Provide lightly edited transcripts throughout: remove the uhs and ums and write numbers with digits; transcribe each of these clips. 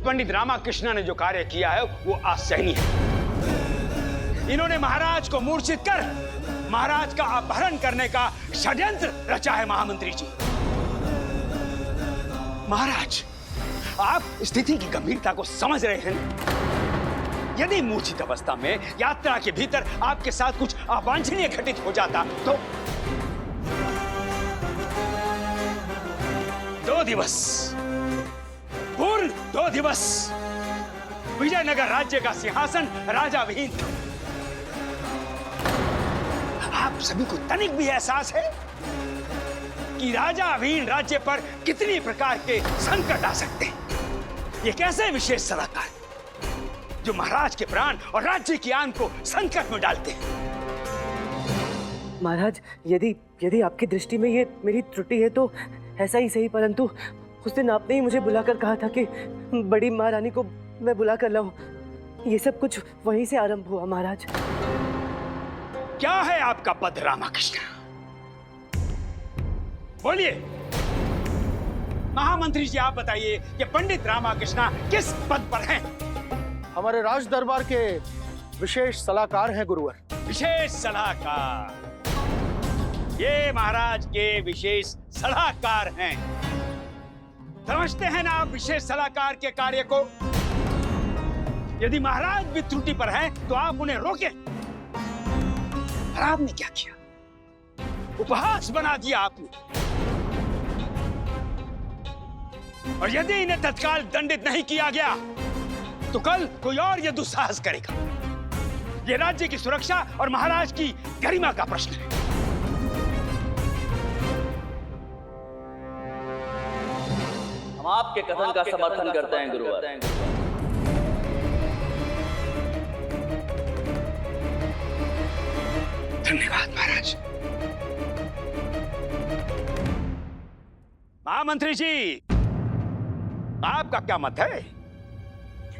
पंडित रामाकृष्ण ने जो कार्य किया है वो असहनीय है। इन्होंने महाराज को मूर्छित कर महाराज का अपहरण करने का षड्यंत्र रचा है महामंत्री जी। महाराज, आप स्थिति की गंभीरता को समझ रहे हैं? यदि मूर्छित अवस्था में यात्रा के भीतर आपके साथ कुछ अवांछनीय घटित हो जाता तो 2 दिवस, पूर्ण 2 दिवस विजयनगर राज्य का सिंहासन राजा विहीन था। आप सभी को तनिक भी एहसास है कि राजा विहीन राज्य पर कितनी प्रकार के संकट आ सकते हैं? ये कैसे विशेष सलाहकार जो महाराज के प्राण और राज्य की आन को संकट में डालते हैं? महाराज, यदि आपकी दृष्टि में ये मेरी त्रुटि है तो ऐसा ही सही, परंतु उस दिन आपने ही मुझे बुलाकर कहा था कि बड़ी महारानी को मैं बुला कर लाऊं। ये सब कुछ वहीं से आरंभ हुआ महाराज। क्या है आपका पद रामाकृष्ण? बोलिए। महामंत्री जी, आप बताइए कि पंडित रामाकृष्ण किस पद पर हैं? हमारे राज दरबार के विशेष सलाहकार हैं गुरुवर। विशेष सलाहकार? ये महाराज के विशेष सलाहकार हैं। समझते हैं ना आप विशेष सलाहकार के कार्य को? यदि महाराज भी त्रुटि पर हैं, तो आप उन्हें रोकें। और आपने क्या किया? उपहास बना दिया आपने। और यदि इन्हें तत्काल दंडित नहीं किया गया तो कल कोई और यह दुस्साहस करेगा। यह राज्य की सुरक्षा और महाराज की गरिमा का प्रश्न है। हम आपके कथन का समर्थन करते हैं गुरुवर। धन्यवाद महाराज। महामंत्री जी, आपका क्या मत है?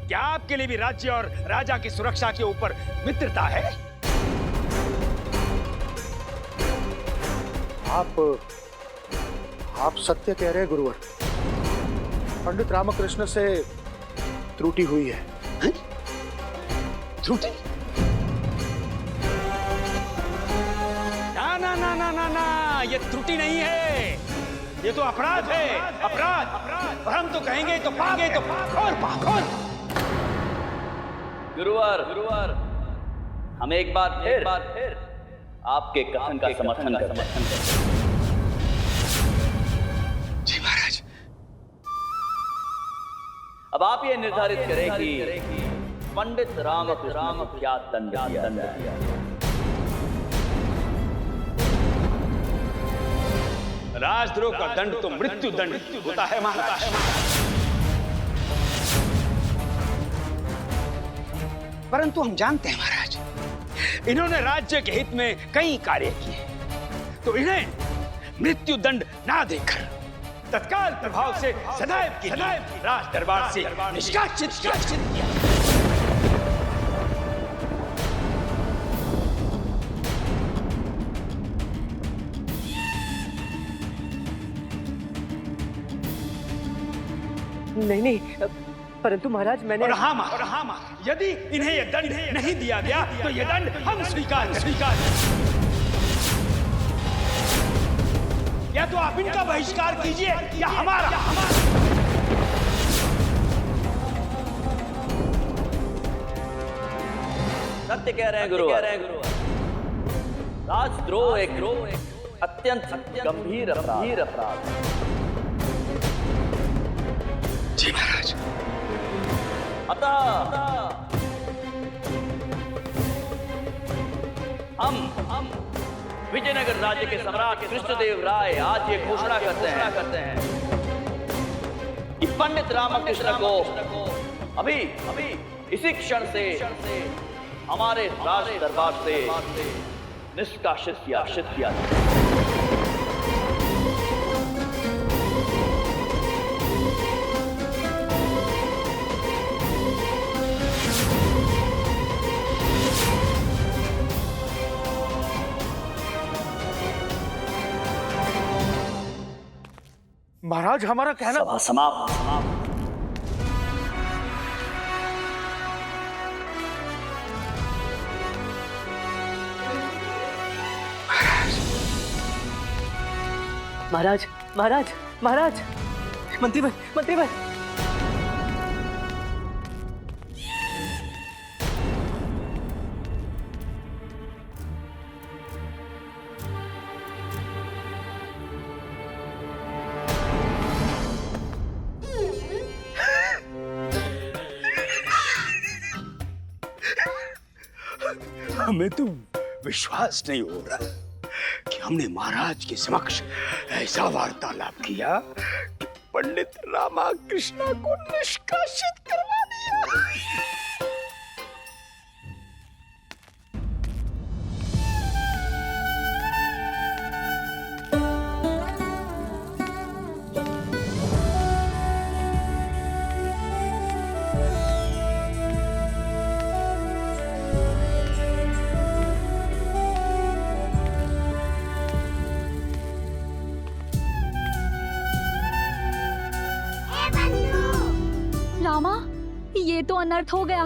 क्या आपके लिए भी राज्य और राजा की सुरक्षा के ऊपर मित्रता है? आप सत्य कह रहे हैं गुरुवर। पंडित रामकृष्ण से त्रुटि हुई है। त्रुटि? ना ना ना ना ना ना, ये त्रुटि नहीं है, ये तो अपराध है। अपराध। और हम तो कहेंगे तो पागे तो खोल। गुरुवर, हम एक बार फिर आपके कथन का समर्थन करते हैं। जी महाराज। अब आप ये निर्धारित करें कि पंडित रामकृष्ण को क्या दंड दिया जाए। राजद्रोह का दंड तो मृत्यु दंड होता है महाराज। परंतु हम जानते हैं महाराज, इन्होंने राज्य के हित में कई कार्य किए, तो इन्हें मृत्यु दंड ना देकर तत्काल प्रभाव से सदैव के लिए राज दरबार से निष्कासित किया। नहीं, परंतु महाराज मैंने। और हाँ महाराज, यदि इन्हें यह दंड नहीं दिया गया तो यह दंड हम स्वीकार या तो आप इनका बहिष्कार कीजिए या हमारा। सत्य कह रहे हैं गुरुवर। राजद्रोह एक अत्यंत गंभीर अपराध। जी महाराज। अतः हम विजयनगर राज्य के सम्राट कृष्णदेव राय आज ये घोषणा करते हैं कि पंडित रामकृष्ण को अभी इसी क्षण से हमारे राज दरबार से निष्कासित किया। महाराज, हमारा कहना सभा समाप्त। महाराज महाराज महाराज, मंत्रीवर मंत्रीवर। हमें तो विश्वास नहीं हो रहा कि हमने महाराज के समक्ष ऐसा वार्तालाप किया कि पंडित रामाकृष्ण को निष्कासित करवा दिया। रामा, ये तो अनर्थ हो गया।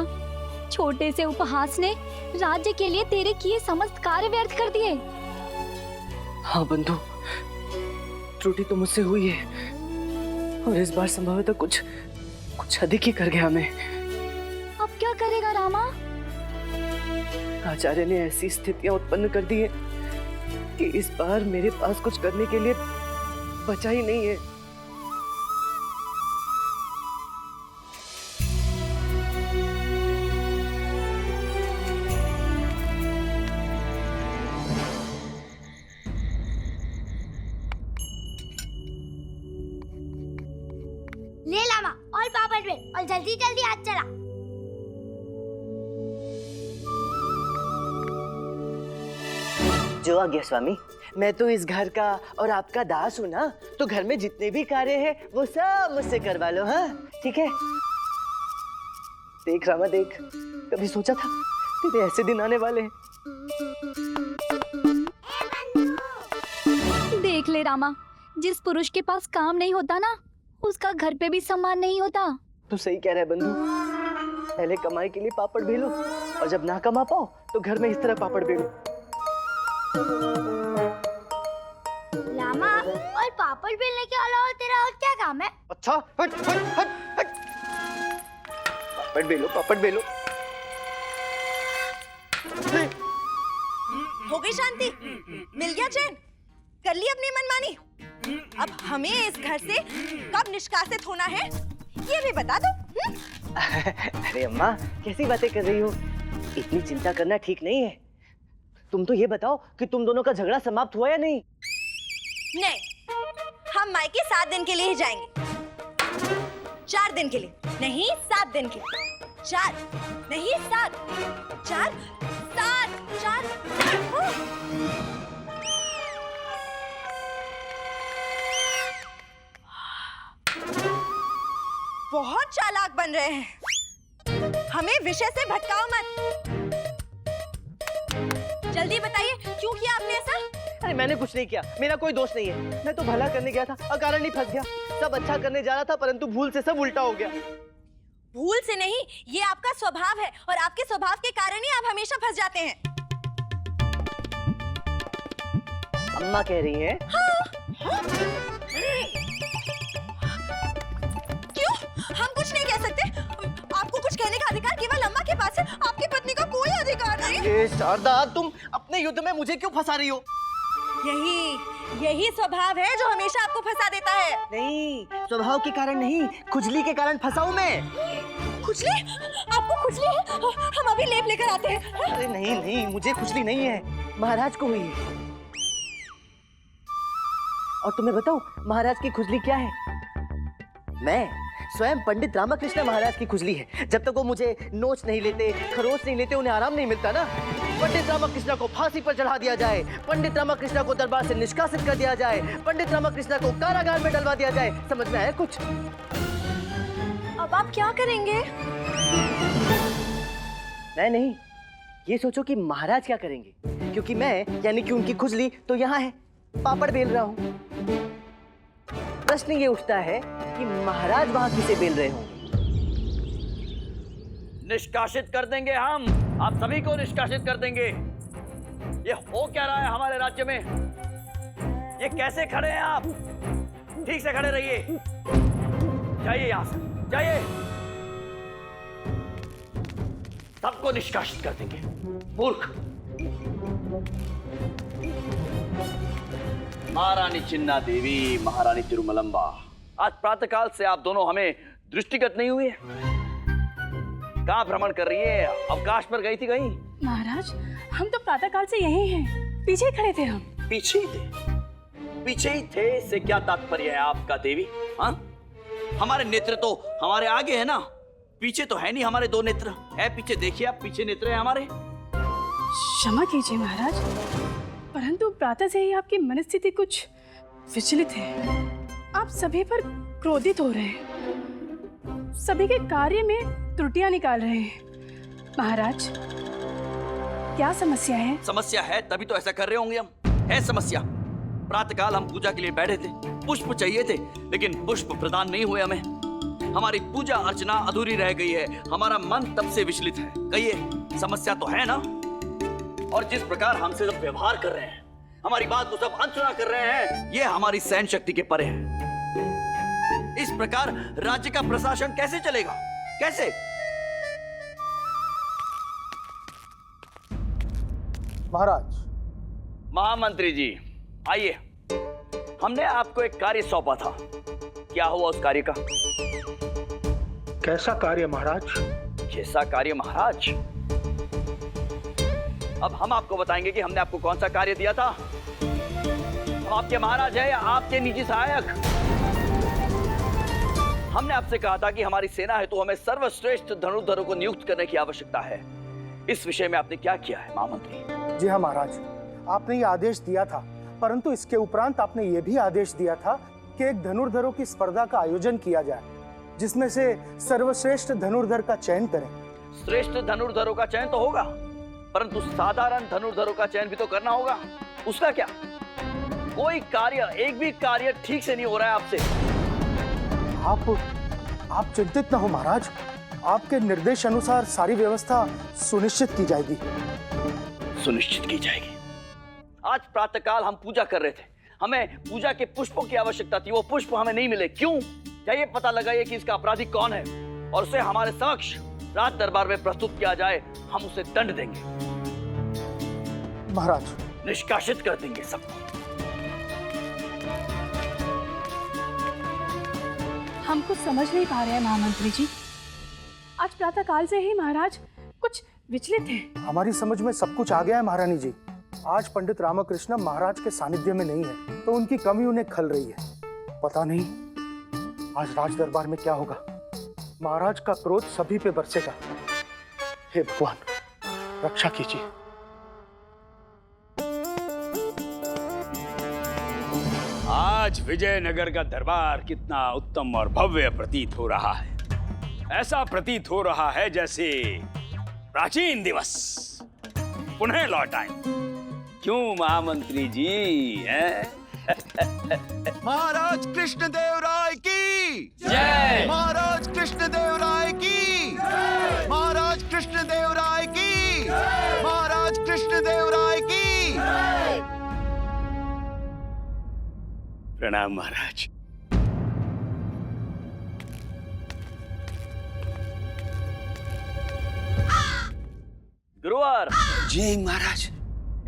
छोटे से उपहास ने राज्य के लिए तेरे किए समस्त कार्य व्यर्थ कर दिए। हाँ बंधु, त्रुटि तो मुझसे हुई है और इस बार संभवतः कुछ अधिक ही कर गया मैं। अब क्या करेगा रामा? आचार्य ने ऐसी स्थितियां उत्पन्न कर दी है कि इस बार मेरे पास कुछ करने के लिए बचा ही नहीं है। ले लामा और पापड़ में और जल्दी जल्दी हाथ चला। जो आज्ञा स्वामी। मैं तो इस घर का और आपका दास हूँ ना, तो घर में जितने भी कार्य हैं वो सब मुझसे करवा लो। हाँ ठीक है। देख रामा देख, कभी सोचा था तेरे ऐसे दिन आने वाले हैं। देख ले रामा, जिस पुरुष के पास काम नहीं होता ना, उसका घर पे भी सम्मान नहीं होता। तू सही कह रहा है बंधु। पहले कमाई के लिए पापड़ बेलो और जब ना कमा पाओ तो घर में इस तरह पापड़ बेलो। लामा, और पापड़ बेलने के अलावा तेरा और क्या काम है? अच्छा हट हट हट हट। पापड़ बेलो। हो गई शांति? मिल गया चैन? कर ली अपनी मनमानी? अब हमें इस घर से कब निष्कासित होना है ये भी बता दो। अरे अम्मा, कैसी बातें कर रही हो? इतनी चिंता करना ठीक नहीं है। तुम तो ये बताओ कि तुम दोनों का झगड़ा समाप्त हुआ या नहीं? नहीं, हम मायके 7 दिन के लिए ही जाएंगे। 4 दिन के लिए नहीं, 7 दिन के लिए। 4 नहीं 7, 4 7 4। बहुत चालाक बन रहे हैं। हमें विषय से भटकाओ मत। जल्दी बताइए क्यों किया आपने ऐसा? अरे मैंने कुछ नहीं किया, मेरा कोई दोष नहीं है। मैं तो भला करने गया था, अकारण ही फंस गया। सब अच्छा करने जा रहा था परंतु भूल से सब उल्टा हो गया। भूल से नहीं, ये आपका स्वभाव है और आपके स्वभाव के कारण ही आप हमेशा फंस जाते हैं। अम्मा कह रही हैं। क्यों? हम कुछ नहीं कह सकते? आपको कुछ कहने का अधिकार केवल अम्मा के पास है, आपकी पत्नी का कोई अधिकार नहीं। ये शारदा, तुम अपने युद्ध में मुझे क्यों फंसा रही हो? यही स्वभाव है जो हमेशा आपको फंसा देता है। नहीं, स्वभाव के कारण नहीं, खुजली के कारण फंसा हूं मैं। खुजली? आपको खुजली है? हम अभी लेप लेकर आते हैं। अरे नहीं, मुझे खुजली नहीं है, महाराज को हुई है। और तुम्हें बताऊं महाराज की खुजली क्या है? मैं स्वयं पंडित रामकृष्ण महाराज की खुजली है। जब तक वो मुझे नोच नहीं लेते, खरोच नहीं लेते, उन्हें आराम नहीं मिलता ना। पंडित रामकृष्ण को फांसी पर चढ़ा दिया जाए, पंडित रामकृष्ण को दरबार से निष्कासित कर दिया जाए, पंडित रामकृष्ण को कारागार में डलवा दिया जाए। समझ में आया कुछ? अब आप क्या करेंगे? मैं नहीं, ये सोचो कि महाराज क्या करेंगे, क्योंकि मैं यानी कि उनकी खुजली तो यहाँ है, पापड़ बेल रहा हूँ। प्रश्न ये उठता है कि महाराज वहां किसे बेल रहे होंगे? निष्कासित कर देंगे हम, आप सभी को निष्कासित कर देंगे। ये हो क्या रहा है हमारे राज्य में? ये कैसे खड़े हैं आप? ठीक से खड़े रहिए। जाइए यहां से, जाइए। सबको निष्कासित कर देंगे। मूर्ख। महारानी चिन्ना देवी, महारानी तिरुमलंबा, आज प्रातःकाल से आप दोनों हमें दृष्टिगत नहीं हुए। कहां भ्रमण कर रही है? अवकाश पर गई थी कहीं? महाराज, हम तो प्रातःकाल से यही हैं, पीछे ही खड़े थे हम। पीछे ही थे? पीछे ही थे से क्या तात्पर्य है आपका देवी? हाँ, हमारे नेत्र तो हमारे आगे है ना, पीछे तो है नहीं। हमारे दो नेत्र है पीछे, देखिए आप, पीछे नेत्र है हमारे। क्षमा कीजिए महाराज, परंतु प्रातः से ही आपकी मनस्थिति कुछ विचलित है। आप सभी पर क्रोधित हो रहे हैं, सभी के कार्य में त्रुटियां निकाल रहे हैं। महाराज, क्या समस्या है? समस्या है तभी तो ऐसा कर रहे होंगे हम। है समस्या। प्रातःकाल हम पूजा के लिए बैठे थे, पुष्प चाहिए थे, लेकिन पुष्प प्रदान नहीं हुए हमें। हमारी पूजा अर्चना अधूरी रह गई है। हमारा मन तब से विचलित है। कहिए, समस्या तो है ना? और जिस प्रकार हमसे सब व्यवहार कर रहे हैं, हमारी बात को सब अनसुना कर रहे हैं, ये हमारी सहन शक्ति के परे है। इस प्रकार राज्य का प्रशासन कैसे चलेगा? कैसे? महाराज। महामंत्री जी, आइए। हमने आपको एक कार्य सौंपा था, क्या हुआ उस कार्य का? कैसा कार्य महाराज? कैसा कार्य महाराज? अब हम आपको बताएंगे कि हमने आपको कौन सा कार्य दिया था। हम आपके महाराज हैं या आपके निजी सहायक? हमने आपसे कहा था कि हमारी सेना है तो हमें सर्वश्रेष्ठ धनुर्धरों को नियुक्त करने की आवश्यकता है। इस विषय में आपने क्या किया है महामंत्री? जी हाँ महाराज, आपने ये आदेश दिया था, परंतु इसके उपरांत आपने ये भी आदेश दिया था कि एक धनुर्धरों की स्पर्धा का आयोजन किया जाए, जिसमें से सर्वश्रेष्ठ धनुर्धर का चयन करें। श्रेष्ठ धनुर्धरों का चयन तो होगा, परंतु साधारण धनुर्धरों का चयन भी तो करना होगा। उसका क्या? कोई कार्य, एक भी कार्य ठीक से नहीं हो रहा है आपसे। आप चिंतित न हो महाराज, आपके निर्देश अनुसार सारी व्यवस्था सुनिश्चित की जाएगी। सुनिश्चित की जाएगी। आज प्रातःकाल हम पूजा कर रहे थे, हमें पूजा के पुष्पों की आवश्यकता थी, वो पुष्प हमें नहीं मिले। क्यों? चाहिए पता लगाइए कि इसका अपराधी कौन है और उसे हमारे समक्ष राज दरबार में प्रस्तुत किया जाए। हम उसे दंड देंगे महाराज। निष्कासित कर देंगे सबको। हम कुछ समझ नहीं पा रहे हैं महामंत्री जी। आज प्रातःकाल से ही महाराज कुछ विचलित हैं। हमारी समझ में सब कुछ आ गया है महारानी जी। आज पंडित रामकृष्ण महाराज के सानिध्य में नहीं है, तो उनकी कमी उन्हें खल रही है। पता नहीं आज राज दरबार में क्या होगा। महाराज का क्रोध सभी पे बरसेगा। हे भगवान, रक्षा कीजिए। आज विजयनगर का दरबार कितना उत्तम और भव्य प्रतीत हो रहा है। ऐसा प्रतीत हो रहा है जैसे प्राचीन दिवस पुनः लौट आए। क्यों महामंत्री जी हैं? महाराज कृष्णदेव राय की जय। महाराज कृष्णदेव राय की जय। महाराज कृष्णदेव राय की जय। महाराज कृष्णदेव राय की जय। प्रणाम महाराज। गुरुवार जय महाराज।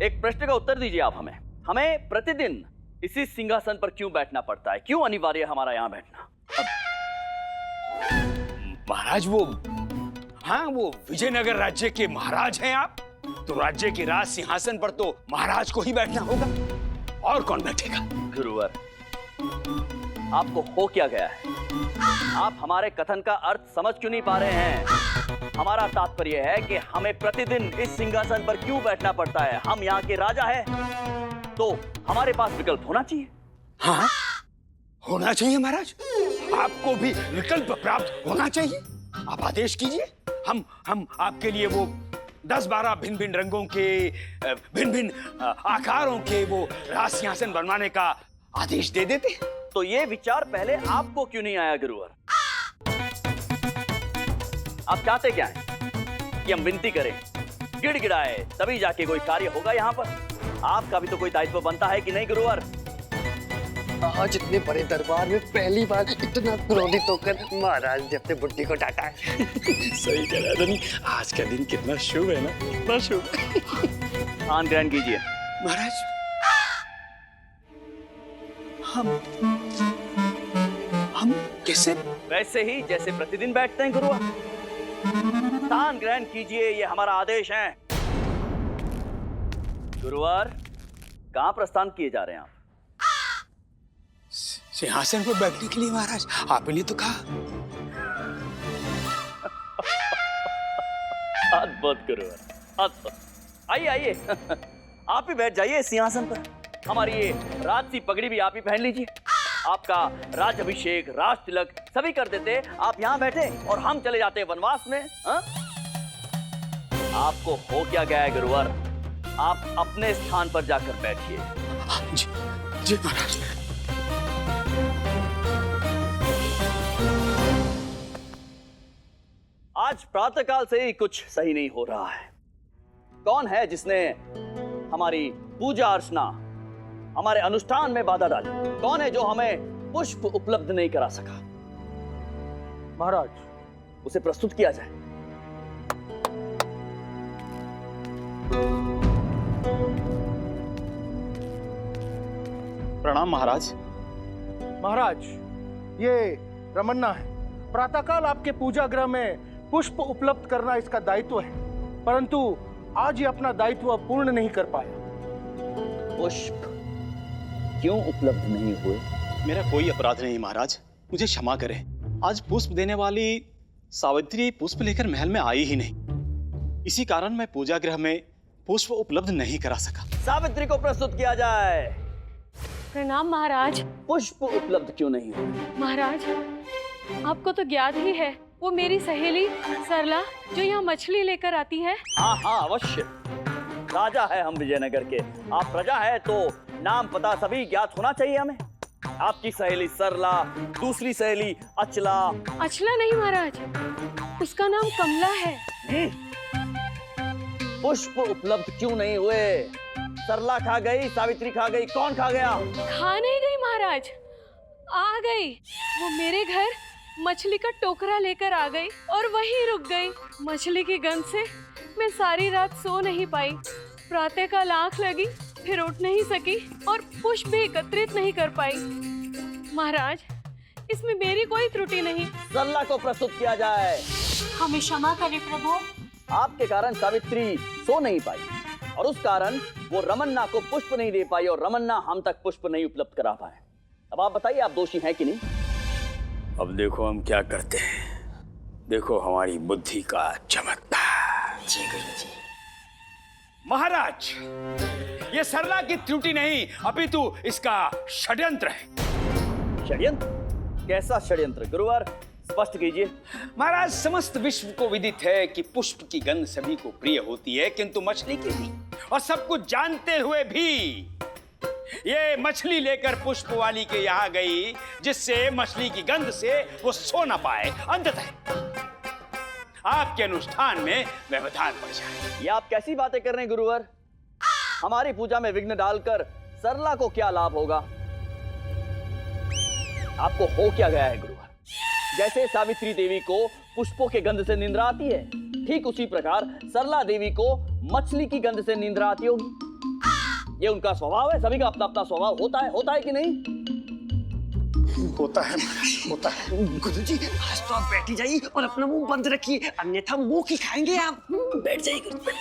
एक प्रश्न का उत्तर दीजिए आप हमें। हमें प्रतिदिन इसी सिंहासन पर क्यों बैठना पड़ता है? क्यों अनिवार्य है हमारा यहाँ बैठना? महाराज वो विजयनगर राज्य के महाराज हैं आप, तो राज्य के राज सिंहासन पर तो महाराज को ही बैठना होगा, और कौन बैठेगा? गुरुवर, आपको हो क्या गया है? आप हमारे कथन का अर्थ समझ क्यों नहीं पा रहे हैं? हमारा तात्पर्य है कि हमें प्रतिदिन इस सिंहासन पर क्यों बैठना पड़ता है। हम यहाँ के राजा हैं, तो हमारे पास विकल्प होना चाहिए। हाँ, होना चाहिए महाराज। आपको भी विकल्प प्राप्त होना चाहिए। आप आदेश कीजिए, हम आपके लिए वो 10-12 भिन्न भिन्न रंगों के, भिन्न भिन्न आकारों के वो राज सिंहासन बनवाने का आदेश दे देते। तो ये विचार पहले आपको क्यों नहीं आया गुरुवर? आप चाहते क्या हैं? कि हम विनती करें, गिड़गिड़ाए, तभी जाके कोई कार्य होगा यहाँ पर? आपका भी तो कोई दायित्व बनता है कि नहीं गुरुवर? आज इतने बड़े दरबार में पहली बार इतना क्रोधित होकर महाराज ने अपने बुड्ढी को डांटा है। सही कह रहा धनी, आज का दिन कितना शुभ है ना, कितना शुभ। स्थान ग्रहण कीजिए। महाराज हम कैसे? वैसे ही जैसे प्रतिदिन बैठते हैं गुरुवर। स्थान ग्रहण कीजिए, ये हमारा आदेश है। गुरुवर, कहाँ प्रस्थान किए जा रहे हैं आप? सिंहासन पर बैठने के लिए महाराज, आपने तो कहा। अद्भुत गुरुवर, अद्भुत। आइए आइए, आप ही बैठ जाइए सिंहासन पर। हमारी ये राजसी पगड़ी भी आप ही पहन लीजिए। आपका राजाभिषेक, राज तिलक सभी कर देते, आप यहाँ बैठे और हम चले जाते वनवास में। हा? आपको हो क्या गया है गुरुवर? आप अपने स्थान पर जाकर बैठिए। जी जी महाराज। आज प्रातःकाल से ही कुछ सही नहीं हो रहा है। कौन है जिसने हमारी पूजा अर्चना, हमारे अनुष्ठान में बाधा डाली? कौन है जो हमें पुष्प उपलब्ध नहीं करा सका? महाराज, उसे प्रस्तुत किया जाए। प्रणाम महाराज। महाराज, ये रमन्ना है। प्रातःकाल आपके पूजा गृह में पुष्प उपलब्ध करना इसका दायित्व है, परंतु आज ये अपना दायित्व पूर्ण नहीं कर पाया। पुष्प क्यों उपलब्ध नहीं हुए? मेरा कोई अपराध नहीं महाराज, मुझे क्षमा करें। आज पुष्प देने वाली सावित्री पुष्प लेकर महल में आई ही नहीं, इसी कारण मैं पूजा गृह में पुष्प उपलब्ध नहीं करा सका। सावित्री को प्रस्तुत किया जाए। प्रणाम महाराज। पुष्प उपलब्ध क्यों नहीं हुए? महाराज, आपको तो ज्ञात ही है, वो मेरी सहेली सरला जो यहाँ मछली लेकर आती है। हाँ हाँ अवश्य, राजा है हम विजयनगर के, आप प्रजा है तो नाम पता सभी ज्ञात होना चाहिए हमें। आपकी सहेली सरला, दूसरी सहेली अचला। अचला नहीं महाराज, उसका नाम कमला है। पुष्प उपलब्ध क्यों नहीं हुए? सरला खा गई, सावित्री खा गई, कौन खा गया? खा नहीं गई महाराज, आ गई। वो मेरे घर मछली का टोकरा लेकर आ गई और वहीं रुक गई। मछली की गंध से मैं सारी रात सो नहीं पाई। प्रातःकाल आंख लगी, फिर उठ नहीं सकी और पुष्प भी एकत्रित नहीं कर पाई। महाराज, इसमें मेरी कोई त्रुटि नहीं। सरला को प्रस्तुत किया जाए। हमें क्षमा करें प्रभु। आपके कारण सावित्री सो नहीं पाई और उस कारण वो रमन्ना को पुष्प नहीं दे पाई और रमन्ना हम तक पुष्प नहीं उपलब्ध करा पाए। अब आप बताइए, आप दोषी हैं कि नहीं? अब देखो हम क्या करते हैं, देखो हमारी बुद्धि का चमत्कार। जी गुरुजी। महाराज, ये सरला की त्रुटि नहीं अपितु इसका षड्यंत्र है। षड्यंत्र? कैसा षड्यंत्र गुरुवर, स्पष्ट कीजिए। महाराज, समस्त विश्व को विदित है कि पुष्प की गंध सभी को प्रिय होती है, किंतु मछली की नहीं। और सब कुछ जानते हुए भी ये मछली लेकर पुष्प वाली के यहाँ गई, जिससे मछली की गंध से वो सो न पाए। अंततः आपके अनुष्ठान में व्यवधान पड़ जाए। ये आप कैसी बातें कर रहे हैं गुरुवर? हमारी पूजा में विघ्न डालकर सरला को क्या लाभ होगा? आपको हो क्या गया है गुरुवर? जैसे सावित्री देवी को पुष्पों के गंध से निंद्रा आती है, ठीक उसी प्रकार सरला देवी को मछली की गंध से निंद्रा आती होगी। ये उनका स्वभाव है, सभी का अपना अपना स्वभाव होता है कि नहीं? होता है महाराज, होता है। गुरुजी, आज तो आप बैठी जाइए और अपना मुंह बंद रखिए, अन्यथा मुंह की खाएंगे आप। बैठ जाइए गुरुजी।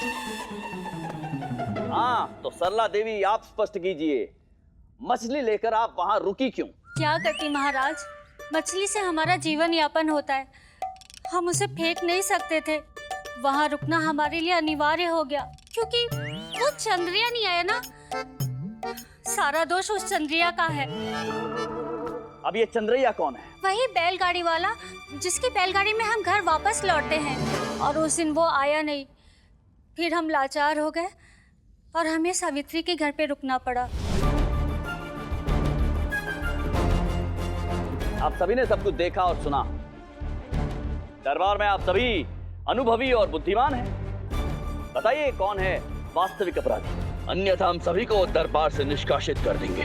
हाँ, तो सरला देवी आप स्पष्ट कीजिए, मछली लेकर आप वहां रुकी क्यों? क्या करती महाराज, मछली से हमारा जीवन यापन होता है, हम उसे फेंक नहीं सकते थे। वहाँ रुकना हमारे लिए अनिवार्य हो गया, क्योंकि वो चंद्रिया नहीं आया ना। सारा दोष उस चंद्रिया का है। अब ये चंद्रैया कौन है? वही बैलगाड़ी वाला, जिसकी बैलगाड़ी में हम घर वापस लौटे हैं। और उस दिन वो आया नहीं, फिर हम लाचार हो गए और हमें सावित्री के घर पे रुकना पड़ा। आप सभी ने सब कुछ देखा और सुना। दरबार में आप सभी अनुभवी और बुद्धिमान हैं। बताइए कौन है वास्तविक अपराधी, अन्यथा हम सभी को दरबार से निष्कासित कर देंगे।